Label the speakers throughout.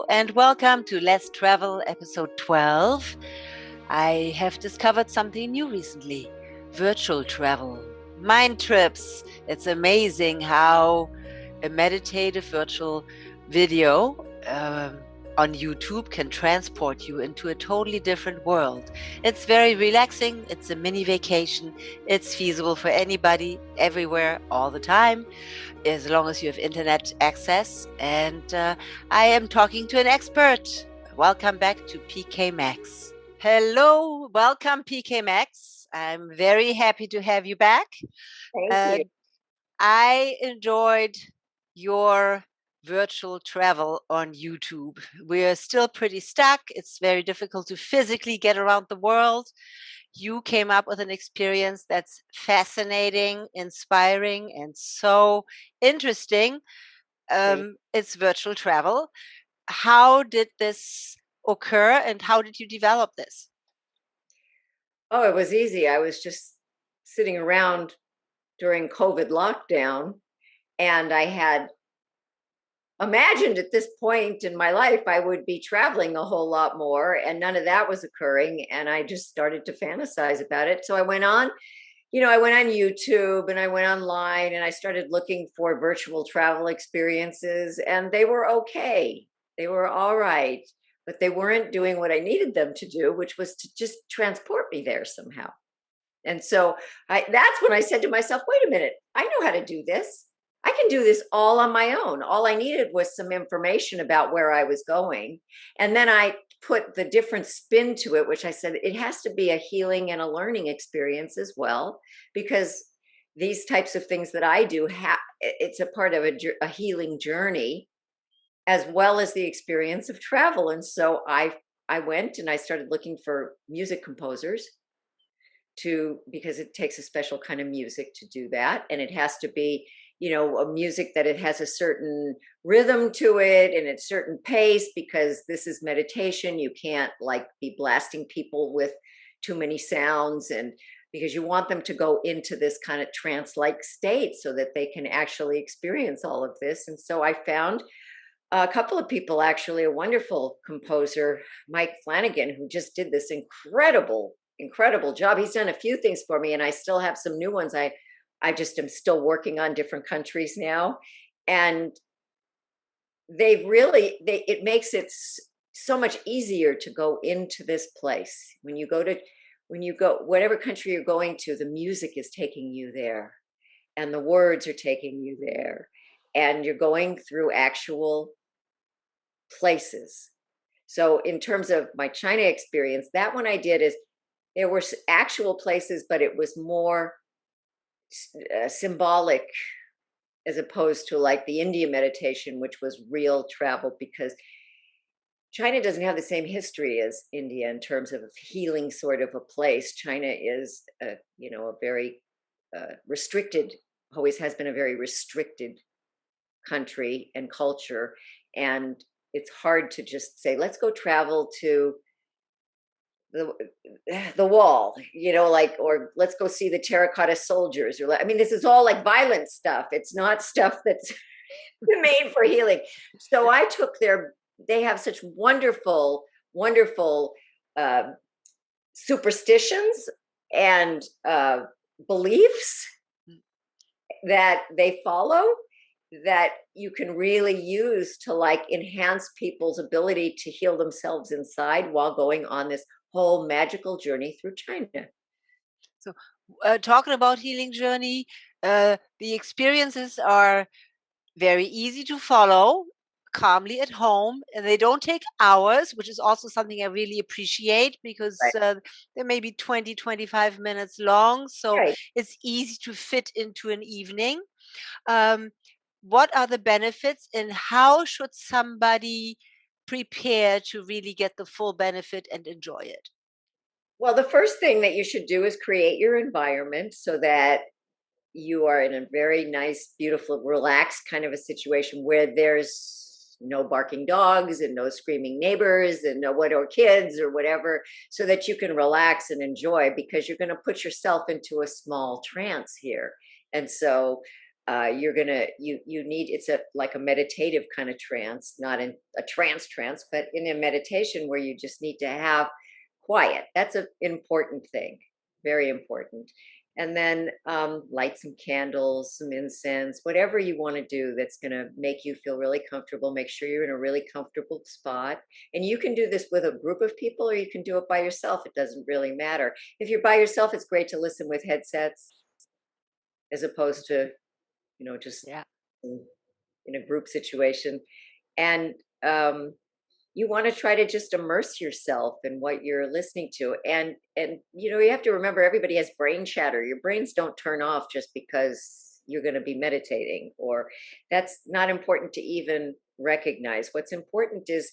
Speaker 1: and welcome to Let's Travel episode 12. I have discovered something new recently: virtual travel, mind trips. It's amazing how a meditative virtual video on YouTube can transport you into a totally different world. It's very relaxing. It's a mini vacation. It's feasible for anybody, everywhere, all the time, as long as you have internet access. And I am talking to an expert. Welcome back to PK Maxx. Hello, welcome PK Maxx. I'm very happy to have you back.
Speaker 2: Thank you.
Speaker 1: I enjoyed your virtual travel on YouTube. We're still pretty stuck. It's very difficult to physically get around the world. You came up with an experience that's fascinating, inspiring, and so interesting. It's virtual travel. How did this occur and how did you develop this?
Speaker 2: Oh, it was easy. I was just sitting around during COVID lockdown, and I had imagined at this point in my life I would be traveling a whole lot more, and none of that was occurring. And I just started to fantasize about it. So I went on, I went on YouTube and I went online and I started looking for virtual travel experiences, and they were okay. They were all right, but they weren't doing what I needed them to do, which was to just transport me there somehow. And so that's when I said to myself, wait a minute, I know how to do this. I can do this all on my own. All I needed was some information about where I was going. And then I put the different spin to it, which I said it has to be a healing and a learning experience as well, because these types of things that I do, it's a part of a healing journey, as well as the experience of travel. And so I went and I started looking for music composers because it takes a special kind of music to do that, and it has to be a music that it has a certain rhythm to it and a certain pace, because this is meditation. You can't be blasting people with too many sounds, and because you want them to go into this kind of trance-like state so that they can actually experience all of this. And so I found a couple of people, actually a wonderful composer, Mike Flanagan, who just did this incredible job. He's done a few things for me, and I still have some new ones. I just am still working on different countries now, and it makes it so much easier to go into this place. When you go whatever country you're going to, the music is taking you there, and the words are taking you there, and you're going through actual places. So in terms of my China experience, that one I did is there were actual places, but it was more symbolic, as opposed to the India meditation, which was real travel, because China doesn't have the same history as India in terms of healing sort of a place. China is a very restricted, always has been a very restricted country and culture, and it's hard to just say, let's go travel to the wall, or let's go see the terracotta soldiers, or this is all violent stuff. It's not stuff that's made for healing. So I took they have such wonderful superstitions and beliefs that they follow, that you can really use to enhance people's ability to heal themselves inside while going on this whole magical journey through China.
Speaker 1: So talking about healing journey, the experiences are very easy to follow, calmly at home, and they don't take hours, which is also something I really appreciate, because they may be 20, 25 minutes long. So it's easy to fit into an evening. What are the benefits, and how should somebody prepare to really get the full benefit and enjoy it?
Speaker 2: Well, the first thing that you should do is create your environment so that you are in a very nice, beautiful, relaxed kind of a situation where there's no barking dogs and no screaming neighbors and or kids or whatever, so that you can relax and enjoy, because you're going to put yourself into a small trance here. And so you're gonna you need, it's a like a meditative kind of trance, not in a trance, but in a meditation where you just need to have quiet. That's an important thing, very important. And then light some candles, some incense, whatever you want to do that's going to make you feel really comfortable. Make sure you're in a really comfortable spot. And you can do this with a group of people, or you can do it by yourself. It doesn't really matter. If you're by yourself, it's great to listen with headsets as opposed to, just
Speaker 1: Yeah.
Speaker 2: in a group situation. And you want to try to just immerse yourself in what you're listening to. And you have to remember, everybody has brain chatter. Your brains don't turn off just because you're going to be meditating, or that's not important to even recognize. What's important is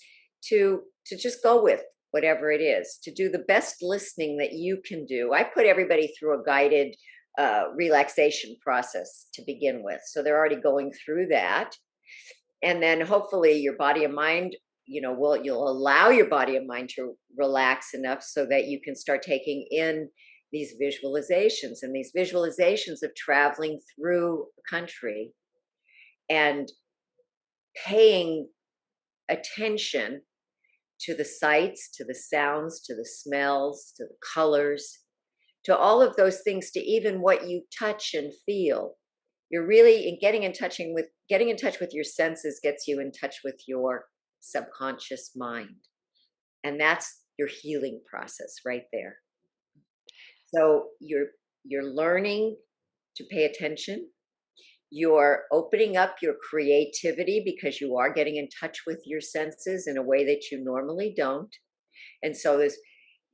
Speaker 2: to just go with whatever it is, to do the best listening that you can do. I put everybody through a guided relaxation process to begin with, so they're already going through that. And then hopefully your body and mind, you'll allow your body and mind to relax enough so that you can start taking in these visualizations, and these visualizations of traveling through a country and paying attention to the sights, to the sounds, to the smells, to the colors, to all of those things, to even what you touch and feel. You're really getting in touch with your senses, gets you in touch with your subconscious mind. And that's your healing process right there. So you're learning to pay attention. You're opening up your creativity because you are getting in touch with your senses in a way that you normally don't. And so there's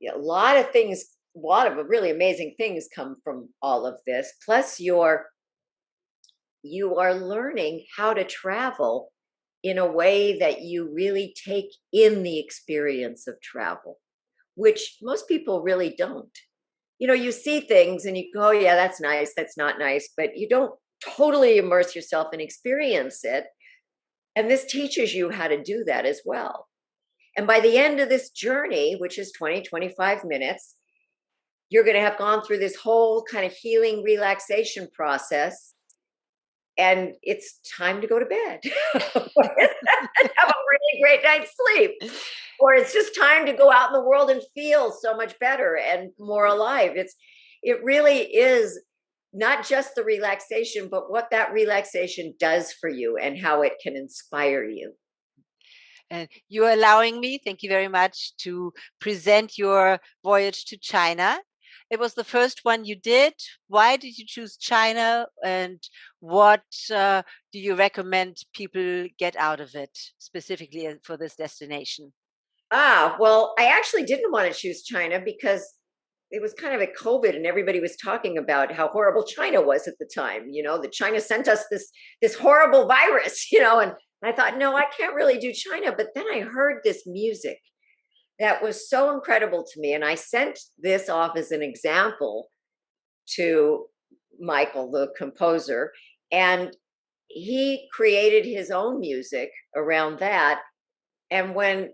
Speaker 2: a lot of things, a lot of really amazing things come from all of this. Plus you are learning how to travel in a way that you really take in the experience of travel, which most people really don't. You see things and you go, oh, yeah, that's nice, that's not nice, but you don't totally immerse yourself and experience it. And this teaches you how to do that as well. And by the end of this journey, which is 20-25 minutes, you're going to have gone through this whole kind of healing relaxation process. And it's time to go to bed. Have a really great night's sleep. Or it's just time to go out in the world and feel so much better and more alive. It really is not just the relaxation, but what that relaxation does for you and how it can inspire you.
Speaker 1: And you're allowing me, thank you very much, to present your voyage to China. It was the first one you did. Why did you choose China, and what do you recommend people get out of it specifically for this destination?
Speaker 2: Well, I actually didn't want to choose China because it was kind of a COVID and everybody was talking about how horrible China was at the time. That China sent us this horrible virus, and I thought, no, I can't really do China. But then I heard this music that was so incredible to me. And I sent this off as an example to Michael, the composer, and he created his own music around that. And when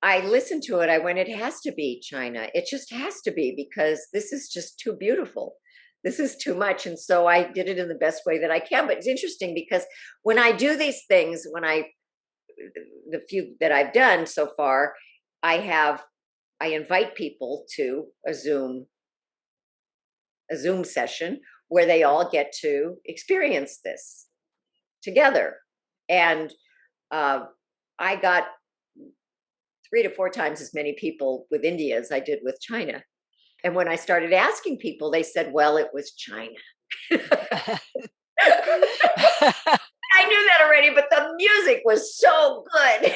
Speaker 2: I listened to it, I went, it has to be China. It just has to be, because this is just too beautiful. This is too much. And so I did it in the best way that I can. But it's interesting because when I do these things, the few that I've done so far, I invite people to a Zoom session where they all get to experience this together. And I got 3 to 4 times as many people with India as I did with China. And when I started asking people, they said, well, it was China. I knew that already, but the music was so
Speaker 1: good.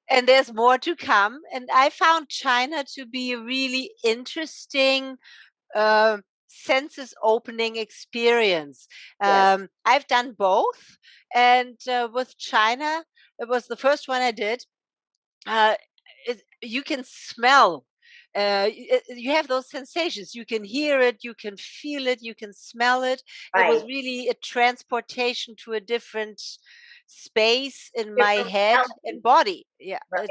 Speaker 1: and there's more to come. And I found China to be a really interesting senses opening experience.
Speaker 2: Yes.
Speaker 1: I've done both. And with China, it was the first one I did. You can smell. You have those sensations. You can hear it, you can feel it, you can smell it. It was
Speaker 2: Right.
Speaker 1: really a transportation to a different space in my head and body. Yeah.
Speaker 2: Right.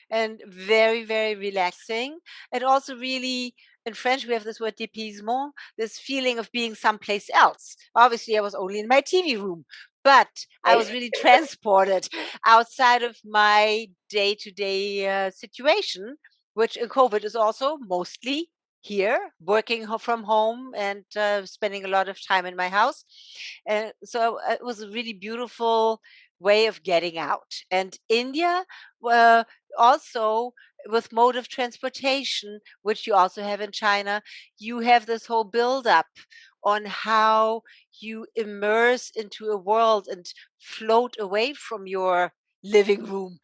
Speaker 1: And very, very relaxing, and also really in French, we have this word dépaysement, this feeling of being someplace else. Obviously, I was only in my TV room, but I was really transported outside of my day-to-day situation, which in COVID is also mostly here, working from home and spending a lot of time in my house. And so it was a really beautiful way of getting out. And India, also with mode of transportation, which you also have in China, you have this whole buildup on how you immerse into a world and float away from your living room.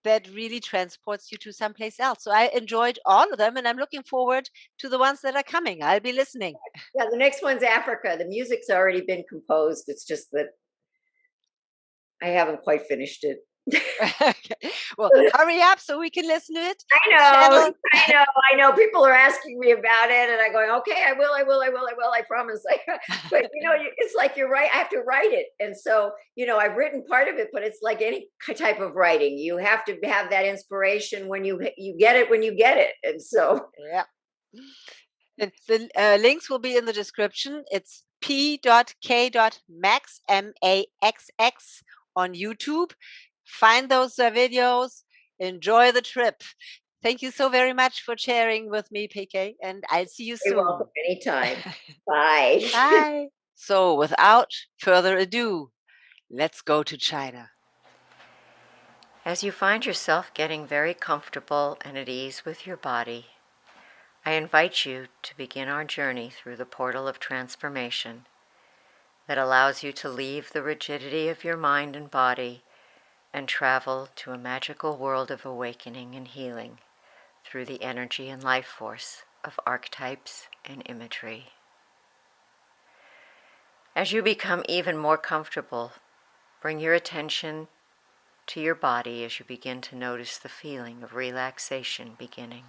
Speaker 1: That really transports you to someplace else. So I enjoyed all of them, and I'm looking forward to the ones that are coming. I'll be listening.
Speaker 2: Yeah, the next one's Africa. The music's already been composed. It's just that I haven't quite finished it.
Speaker 1: Okay. Well, hurry up so we can listen to it.
Speaker 2: I know. People are asking me about it, and I'm going, okay, I will. I promise. But it's like you're right. I have to write it, and so I've written part of it, but it's like any type of writing. You have to have that inspiration when you get it when you get it, and so
Speaker 1: Yeah. The links will be in the description. It's p.k.maxx, M-A-X-X, on YouTube. Find those videos. Enjoy the trip. Thank you so very much for sharing with me, PK, and I'll see you soon.
Speaker 2: you're welcome anytime. Bye.
Speaker 1: Bye. So, without further ado, let's go to China.
Speaker 3: As you find yourself getting very comfortable and at ease with your body, I invite you to begin our journey through the portal of transformation that allows you to leave the rigidity of your mind and body and travel to a magical world of awakening and healing through the energy and life force of archetypes and imagery. As you become even more comfortable, bring your attention to your body as you begin to notice the feeling of relaxation beginning.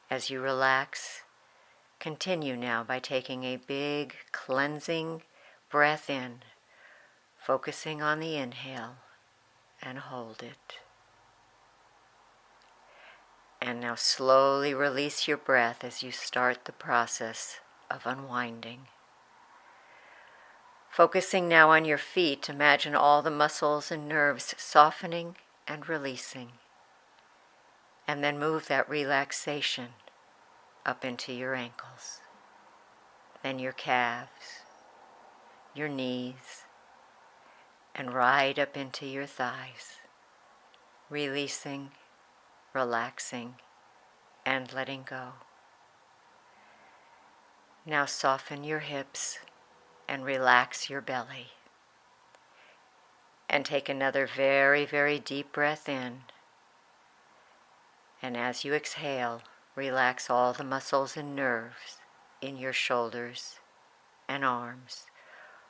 Speaker 3: As you relax, continue now by taking a big cleansing breath in, focusing on the inhale, and hold it. And now slowly release your breath as you start the process of unwinding. Focusing now on your feet, imagine all the muscles and nerves softening and releasing. And then move that relaxation up into your ankles, then your calves, your knees, and right up into your thighs, releasing, relaxing, and letting go. Now soften your hips and relax your belly. And take another very, very deep breath in. And as you exhale, relax all the muscles and nerves in your shoulders and arms,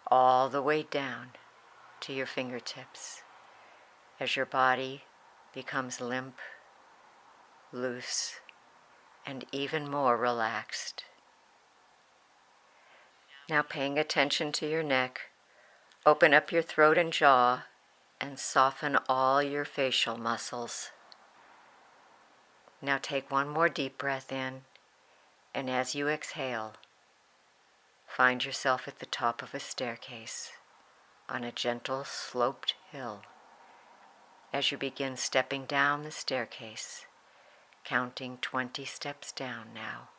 Speaker 3: all the way down to your fingertips, as your body becomes limp, loose, and even more relaxed. Now paying attention to your neck, open up your throat and jaw and soften all your facial muscles. Now take one more deep breath in, and as you exhale, find yourself at the top of a staircase on a gentle sloped hill. As you begin stepping down the staircase, counting 20 steps down now,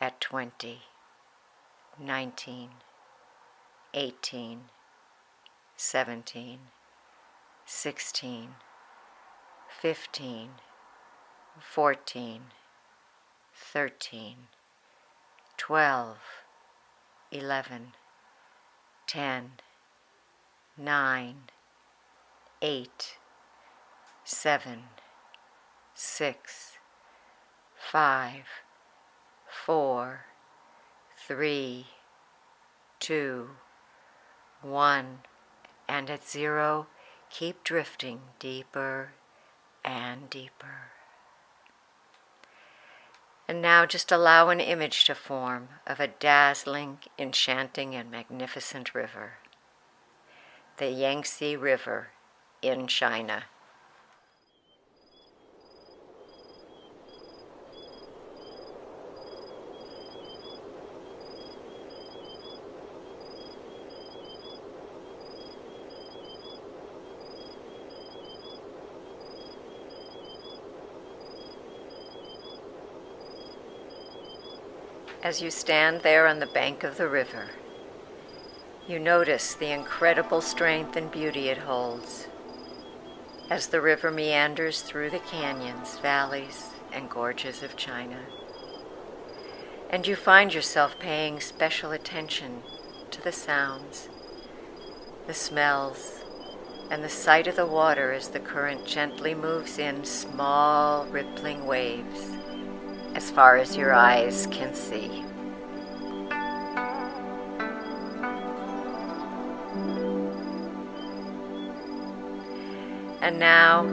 Speaker 3: at 20, 19, 18, 17, 16, 15, 14, 13, 12, 11, 10, 9, 8, 7, 6, 5, 4, 3, 2, 1, and at 0, keep drifting deeper and deeper. And now just allow an image to form of a dazzling, enchanting, and magnificent river. The Yangtze River in China. As you stand there on the bank of the river, you notice the incredible strength and beauty it holds as the river meanders through the canyons, valleys, and gorges of China. And you find yourself paying special attention to the sounds, the smells, and the sight of the water as the current gently moves in small, rippling waves as far as your eyes can see. And now,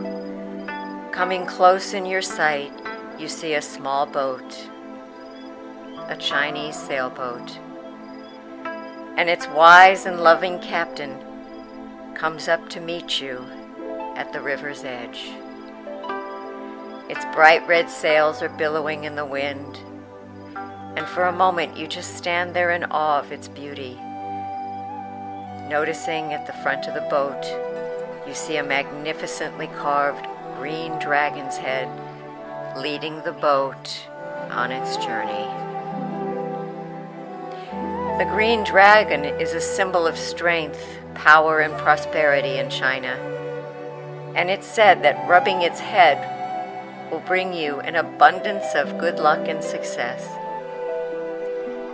Speaker 3: coming close in your sight, you see a small boat, a Chinese sailboat, and its wise and loving captain comes up to meet you at the river's edge. Its bright red sails are billowing in the wind, and for a moment you just stand there in awe of its beauty. Noticing at the front of the boat, you see a magnificently carved green dragon's head leading the boat on its journey. The green dragon is a symbol of strength, power, and prosperity in China, and it's said that rubbing its head will bring you an abundance of good luck and success.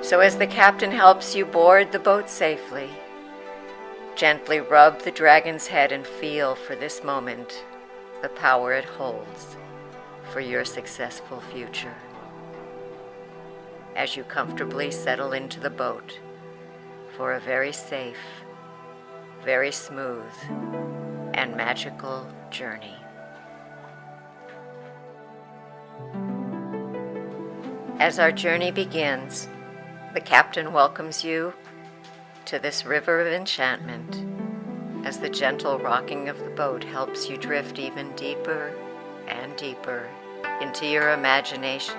Speaker 3: So as the captain helps you board the boat safely, gently rub the dragon's head and feel for this moment the power it holds for your successful future. As you comfortably settle into the boat for a very safe, very smooth, and magical journey. As our journey begins, the captain welcomes you to this river of enchantment as the gentle rocking of the boat helps you drift even deeper and deeper into your imagination.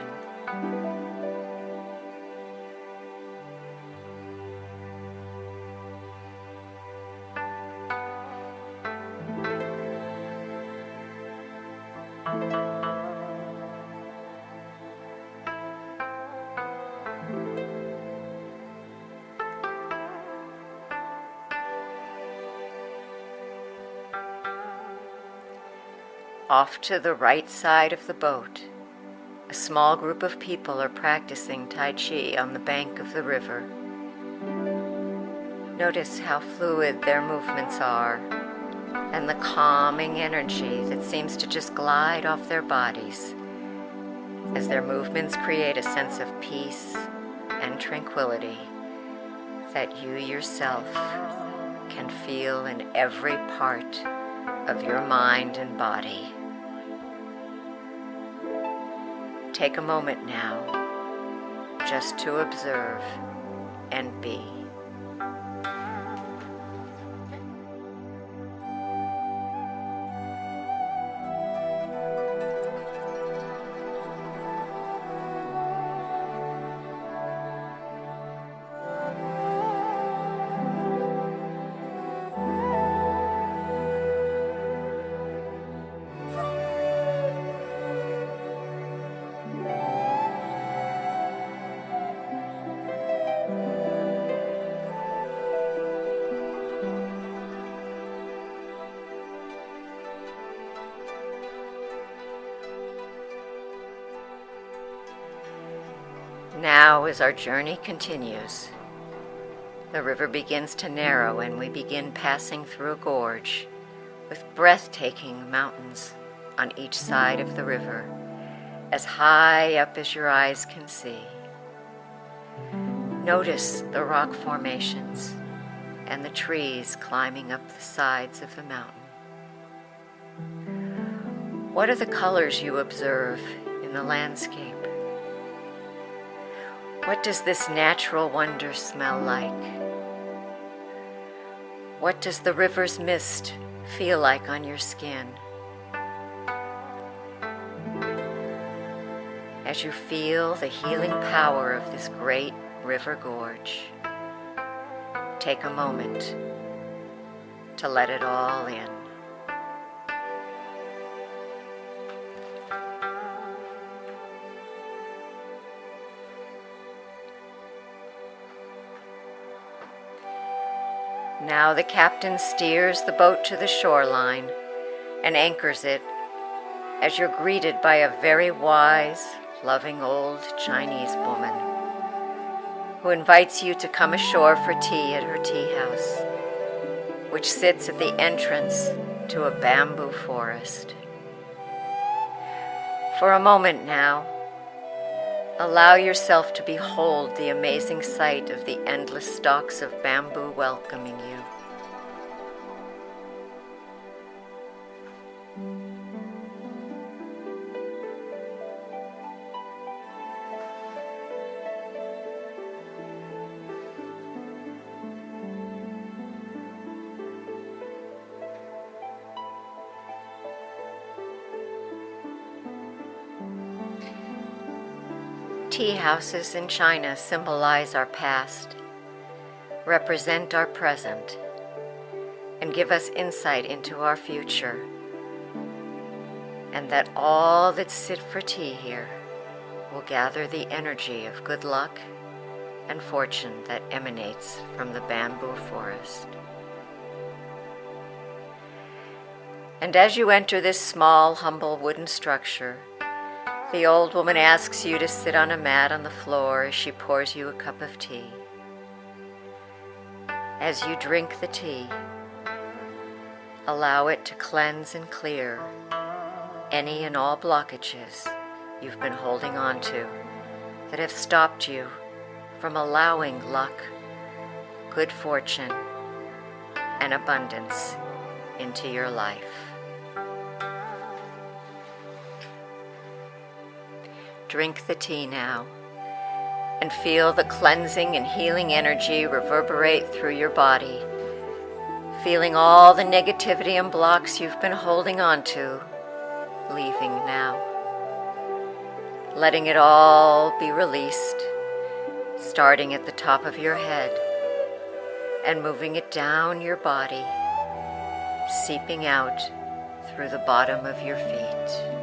Speaker 3: Off to the right side of the boat, a small group of people are practicing Tai Chi on the bank of the river. Notice how fluid their movements are and the calming energy that seems to just glide off their bodies as their movements create a sense of peace and tranquility that you yourself can feel in every part of your mind and body. Take a moment now just to observe and be. Now, as our journey continues, the river begins to narrow and we begin passing through a gorge with breathtaking mountains on each side of the river, as high up as your eyes can see. Notice the rock formations and the trees climbing up the sides of the mountain. What are the colors you observe in the landscape? What does this natural wonder smell like? What does the river's mist feel like on your skin? As you feel the healing power of this great river gorge, take a moment to let it all in. Now the captain steers the boat to the shoreline and anchors it as you're greeted by a very wise, loving old Chinese woman who invites you to come ashore for tea at her tea house, which sits at the entrance to a bamboo forest. For a moment now, allow yourself to behold the amazing sight of the endless stalks of bamboo welcoming you. Tea houses in China symbolize our past, represent our present, and give us insight into our future, and that all that sit for tea here will gather the energy of good luck and fortune that emanates from the bamboo forest. And as you enter this small, humble wooden structure, the old woman asks you to sit on a mat on the floor as she pours you a cup of tea. As you drink the tea, allow it to cleanse and clear any and all blockages you've been holding on to that have stopped you from allowing luck, good fortune, and abundance into your life. Drink the tea now and feel the cleansing and healing energy reverberate through your body, feeling all the negativity and blocks you've been holding on to leaving now. Letting it all be released, starting at the top of your head and moving it down your body, seeping out through the bottom of your feet.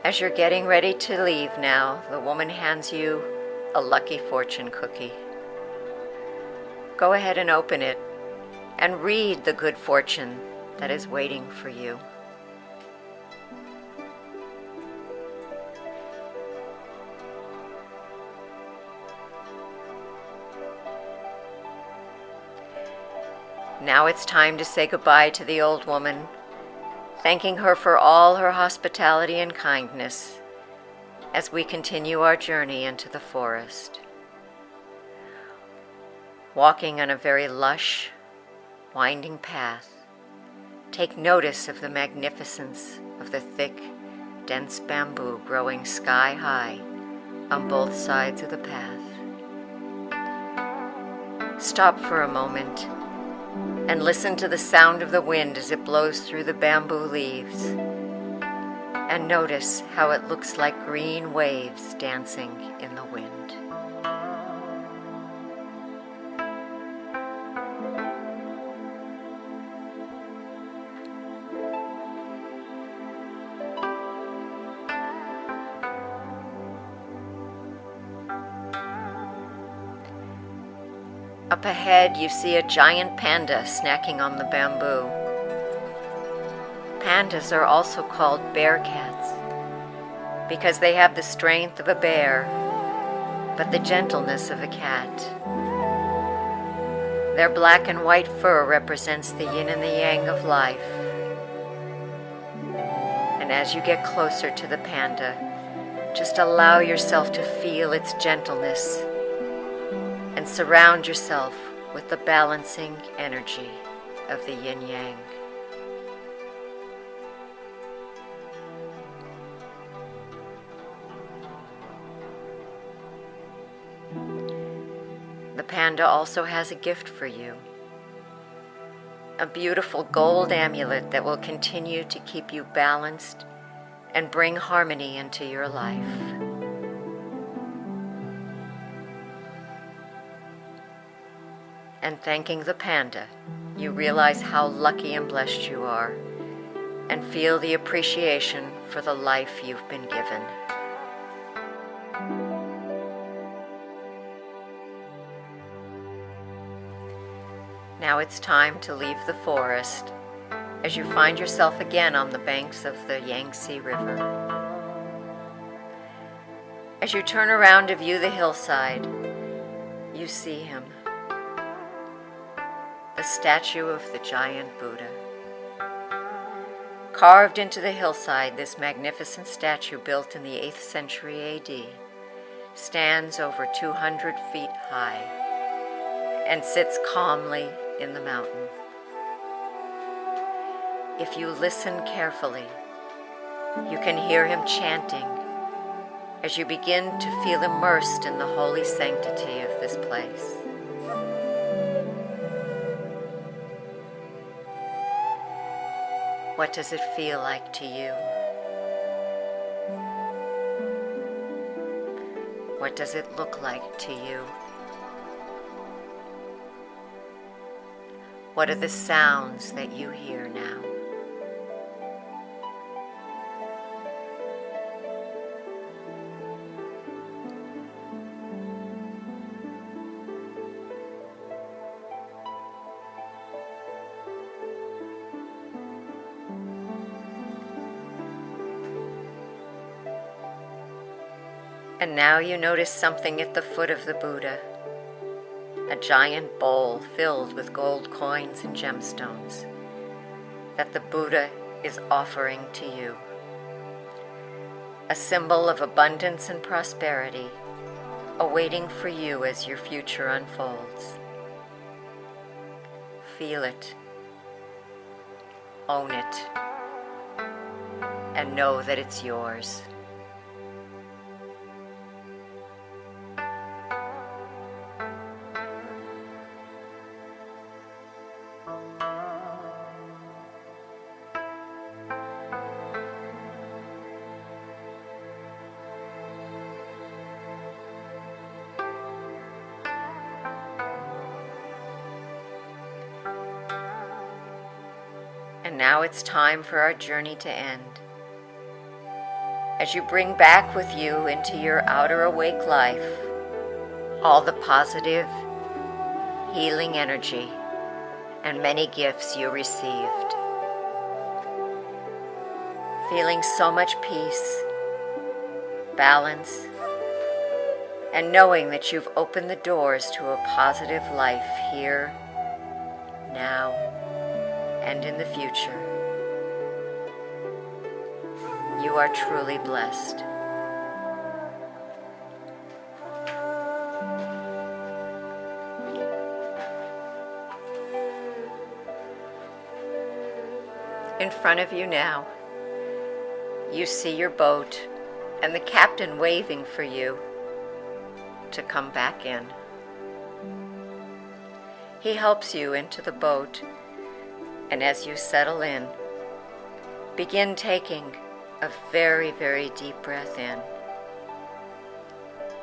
Speaker 3: As you're getting ready to leave now, the woman hands you a lucky fortune cookie. Go ahead and open it and read the good fortune that is waiting for you. Now it's time to say goodbye to the old woman, thanking her for all her hospitality and kindness as we continue our journey into the forest. Walking on a very lush, winding path, take notice of the magnificence of the thick, dense bamboo growing sky high on both sides of the path. Stop for a moment and listen to the sound of the wind as it blows through the bamboo leaves, and notice how it looks like green waves dancing in the wind. Up ahead, you see a giant panda snacking on the bamboo. Pandas are also called bear cats because they have the strength of a bear, but the gentleness of a cat. Their black and white fur represents the yin and the yang of life. And as you get closer to the panda, just allow yourself to feel its gentleness and surround yourself with the balancing energy of the yin-yang. The panda also has a gift for you, a beautiful gold amulet that will continue to keep you balanced and bring harmony into your life. And thanking the panda, you realize how lucky and blessed you are, and feel the appreciation for the life you've been given. Now it's time to leave the forest as you find yourself again on the banks of the Yangtze River. As you turn around to view the hillside, you see him, the statue of the giant Buddha. Carved into the hillside, this magnificent statue, built in the 8th century AD, stands over 200 feet high and sits calmly in the mountain. If you listen carefully, you can hear him chanting as you begin to feel immersed in the holy sanctity of this place. What does it feel like to you? What does it look like to you? What are the sounds that you hear now? And now you notice something at the foot of the Buddha, a giant bowl filled with gold coins and gemstones that the Buddha is offering to you, a symbol of abundance and prosperity awaiting for you as your future unfolds. Feel it, own it, and know that it's yours. And now it's time for our journey to end. As you bring back with you into your outer awake life all the positive, healing energy and many gifts you received. Feeling so much peace, balance, and knowing that you've opened the doors to a positive life here, now, and in the future. You are truly blessed. In front of you now, you see your boat and the captain waving for you to come back in. He helps you into the boat, and as you settle in, begin taking a very, very deep breath in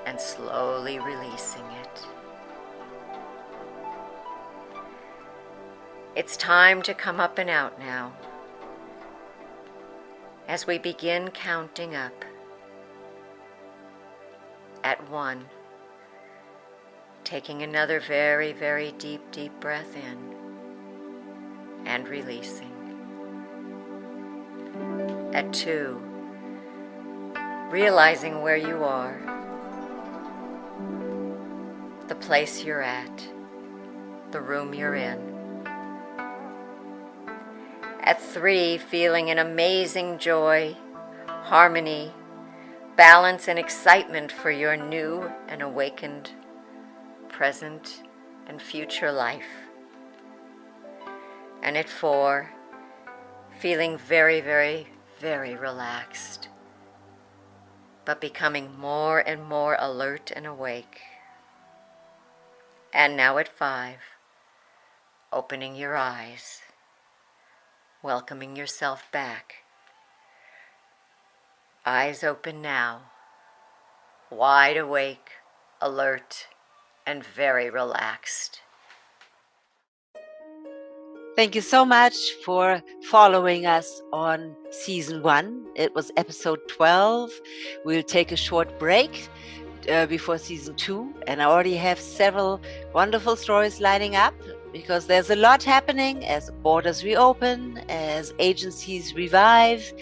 Speaker 3: and slowly releasing it. It's time to come up and out now as we begin counting up at 1, taking another very, very deep, deep breath in and releasing. At 2, realizing where you are, the place you're at, the room you're in. At 3, feeling an amazing joy, harmony, balance, and excitement for your new and awakened present and future life. And at 4, feeling very, very, very relaxed, but becoming more and more alert and awake. And now at 5, opening your eyes, welcoming yourself back. Eyes open now, wide awake, alert, and very relaxed.
Speaker 1: Thank you so much for following us on season 1. It was episode 12. We'll take a short break before season 2, and I already have several wonderful stories lining up because there's a lot happening as borders reopen, as agencies revive,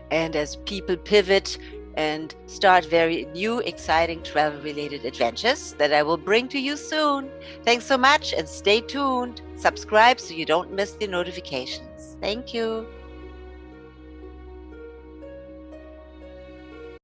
Speaker 1: and as people pivot and start very new, exciting travel-related adventures that I will bring to you soon. Thanks so much, and stay tuned. Subscribe so you don't miss the notifications. Thank you.